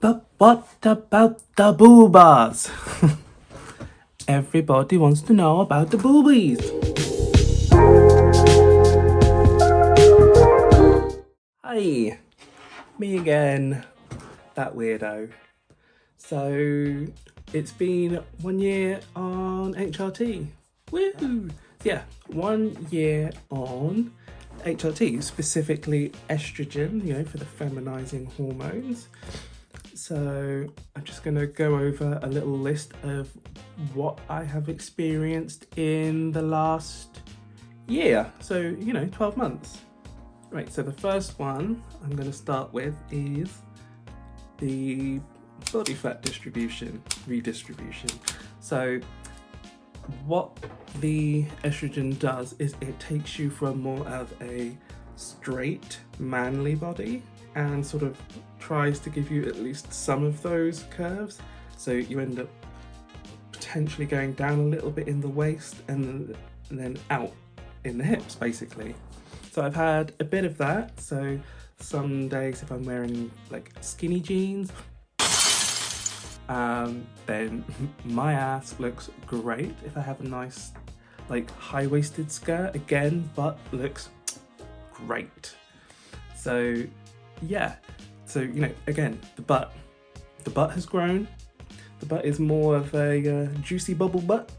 But what about the boobas? Everybody wants to know about the boobies. Hi, me again, that weirdo. So, it's been 1 year on HRT. Woohoo! Yeah, 1 year on HRT, specifically estrogen, for the feminizing hormones. So I'm just going to go over a little list of what I have experienced in the last year. So, 12 months. Right, so the first one I'm going to start with is the body fat redistribution. So what the estrogen does is it takes you from more of a straight manly body and sort of tries to give you at least some of those curves. So you end up potentially going down a little bit in the waist and then out in the hips, basically. So I've had a bit of that. So some days if I'm wearing like skinny jeans, then my ass looks great. If I have a nice like high-waisted skirt, again, butt looks great. So yeah, so again, the butt has grown. The butt is more of a juicy bubble butt.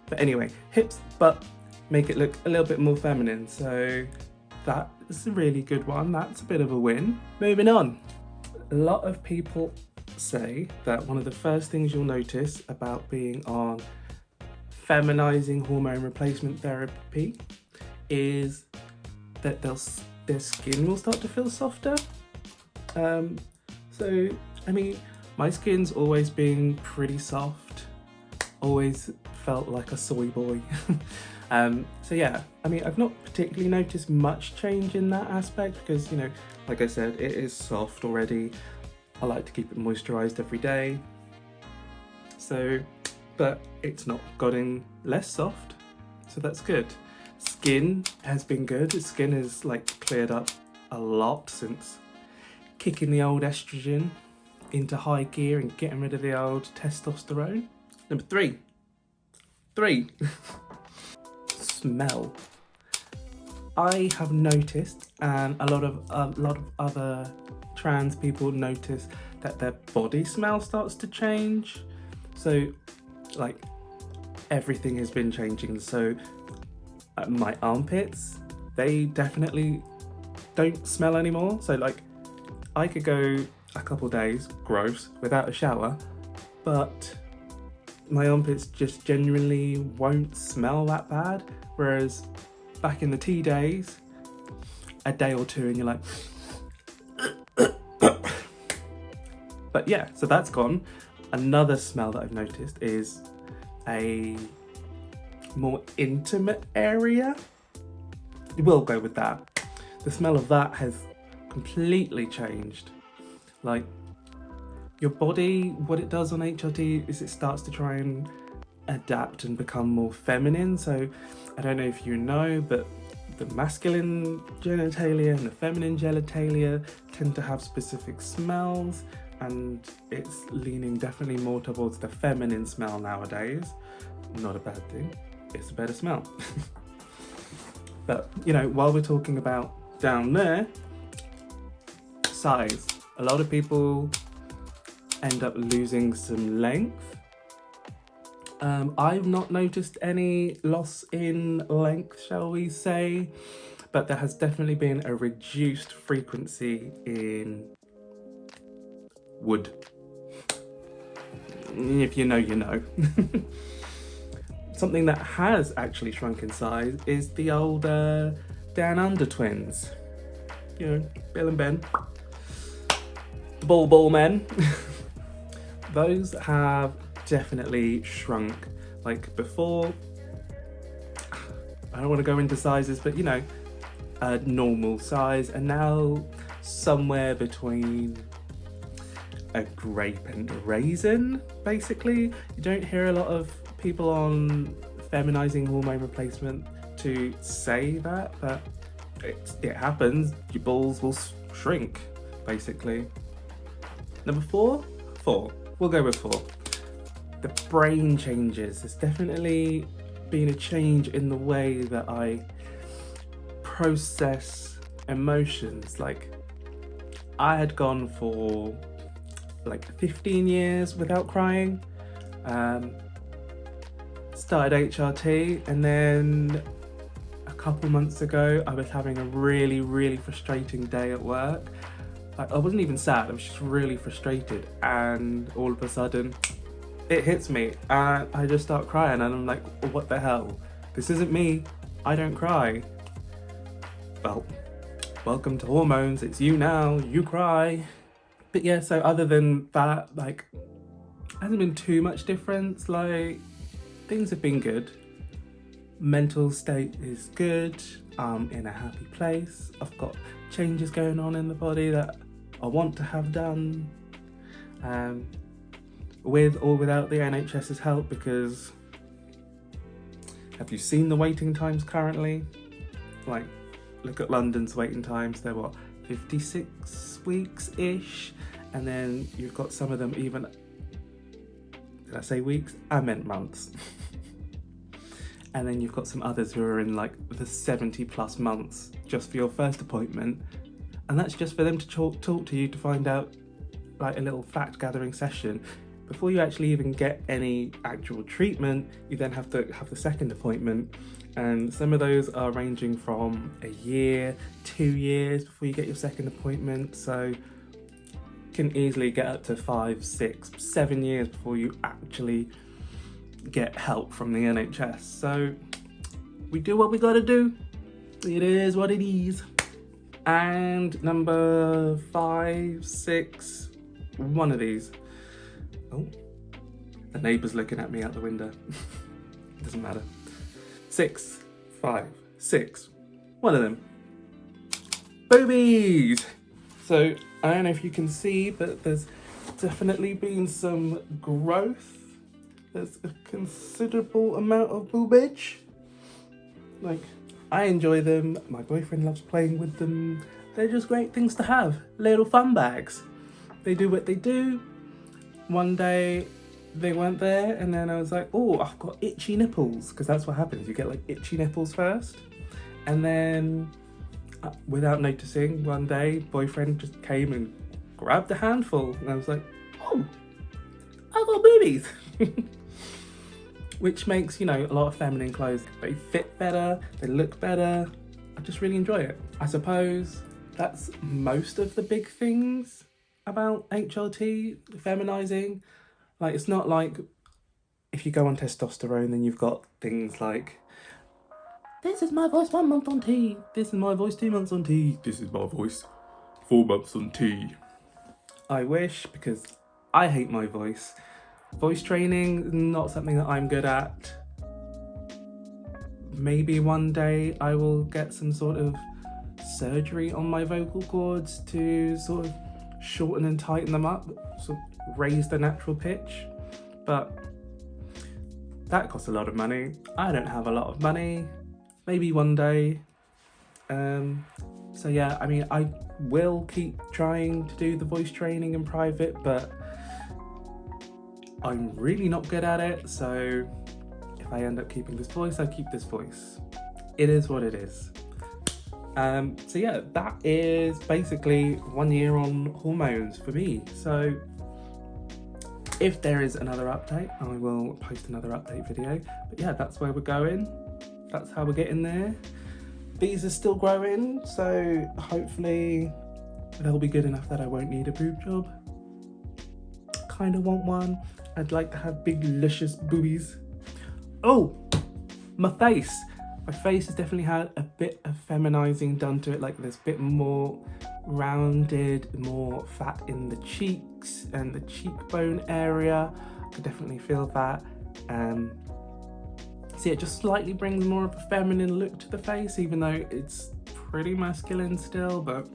But anyway, hips, butt make it look a little bit more feminine. So that's a really good one. That's a bit of a win. Moving on. A lot of people say that one of the first things you'll notice about being on feminizing hormone replacement therapy is that their skin will start to feel softer. So, I mean, my skin's always been pretty soft, always felt like a soy boy. So yeah, I mean, I've not particularly noticed much change in that aspect because, like I said, it is soft already. I like to keep it moisturized every day. So, but it's not gotten less soft, so that's good. Skin has been good. Skin has cleared up a lot since kicking the old estrogen into high gear and getting rid of the old testosterone. Number three. Smell. I have noticed, and a lot of other trans people notice that their body smell starts to change. So everything has been changing. So my armpits, they definitely don't smell anymore. So I could go a couple days, gross, without a shower, but my armpits just genuinely won't smell that bad. Whereas back in the tea days, a day or two and you're like, but yeah, so that's gone. Another smell that I've noticed is a more intimate area. We'll go with that. The smell of that has completely changed. Your body, what it does on HRT is it starts to try and adapt and become more feminine. So I don't know if you know, but the masculine genitalia and the feminine genitalia tend to have specific smells, and it's leaning definitely more towards the feminine smell nowadays. Not a bad thing, it's a better smell. But while we're talking about down there, size. A lot of people end up losing some length. I've not noticed any loss in length, shall we say, but there has definitely been a reduced frequency in wood. If you know, you know. Something that has actually shrunk in size is the old Down Under twins. Bill and Ben. The ball men. Those have definitely shrunk. Before, I don't want to go into sizes, but a normal size, and now somewhere between a grape and a raisin, basically. You don't hear a lot of people on feminizing hormone replacement to say that, but it happens. Your balls will shrink, basically. Number four, we'll go with 4. The brain changes. There's definitely been a change in the way that I process emotions. Like, I had gone for like 15 years without crying. Started HRT, and then a couple months ago I was having a really frustrating day at work. Like, I wasn't even sad, I was just really frustrated, and all of a sudden it hits me and I just start crying, and I'm like, what the hell? This isn't me. I don't cry. Well, welcome to hormones. It's you now. You cry. But yeah, so other than that, like, hasn't been too much difference. Like, things have been good. Mental state is good. I'm in a happy place. I've got changes going on in the body that I want to have done. With or without the NHS's help, because have you seen the waiting times currently? Like, look at London's waiting times. They're what, 56 weeks-ish? And then you've got some of them even, did I say weeks? I meant months. And then you've got some others who are in like the 70+ months just for your first appointment. And that's just for them to talk to you to find out, like, a little fact gathering session. Before you actually even get any actual treatment, you then have to have the second appointment. And some of those are ranging from a year, 2 years before you get your second appointment. So you can easily get up to 5, 6, 7 years before you actually get help from the NHS. So we do what we gotta do. It is what it is. And number 5, 6, one of these. Oh, the neighbour's looking at me out the window. Doesn't matter. 6, 5, 6. One of them. Boobies! So, I don't know if you can see, but there's definitely been some growth. There's a considerable amount of boobage. Like, I enjoy them. My boyfriend loves playing with them. They're just great things to have. Little fun bags. They do what they do. One day they weren't there, and then I was like, oh, I've got itchy nipples, because that's what happens. You get like itchy nipples first, and then without noticing, one day boyfriend just came and grabbed a handful, and I was like, oh, I got boobies. Which makes, you know, a lot of feminine clothes, they fit better, they look better. I just really enjoy it. I suppose that's most of the big things about HRT, feminizing. Like, it's not like if you go on testosterone, then you've got things like, this is my voice 1 month on T, this is my voice 2 months on T, this is my voice 4 months on T. I wish, because I hate my voice. Voice training, not something that I'm good at. Maybe one day I will get some sort of surgery on my vocal cords to sort of shorten and tighten them up, sort of raise the natural pitch, but that costs a lot of money. I don't have a lot of money. Maybe one day. So yeah, I mean, I will keep trying to do the voice training in private, but I'm really not good at it, so if I end up keeping this voice, I keep this voice. It is what it is. So yeah, that is basically 1 year on hormones for me. So if there is another update, I will post another update video. But yeah, that's where we're going. That's how we're getting there. These are still growing, so hopefully they'll be good enough that I won't need a boob job. Kind of want one. I'd like to have big, luscious boobies. Oh, my face. My face has definitely had a bit of feminizing done to it. Like, there's a bit more rounded, more fat in the cheeks and the cheekbone area. I could definitely feel that. So yeah, it just slightly brings more of a feminine look to the face, even though it's pretty masculine still, but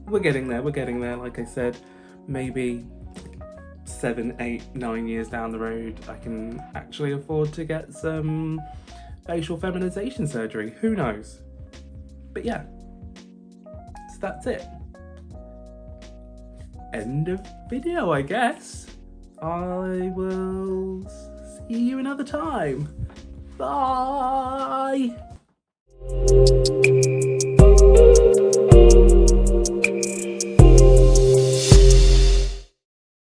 we're getting there, Like I said, maybe 7, 8, 9 years down the road, I can actually afford to get some facial feminization surgery. Who knows? But yeah, so that's it. End of video, I guess. I will see you another time. Bye.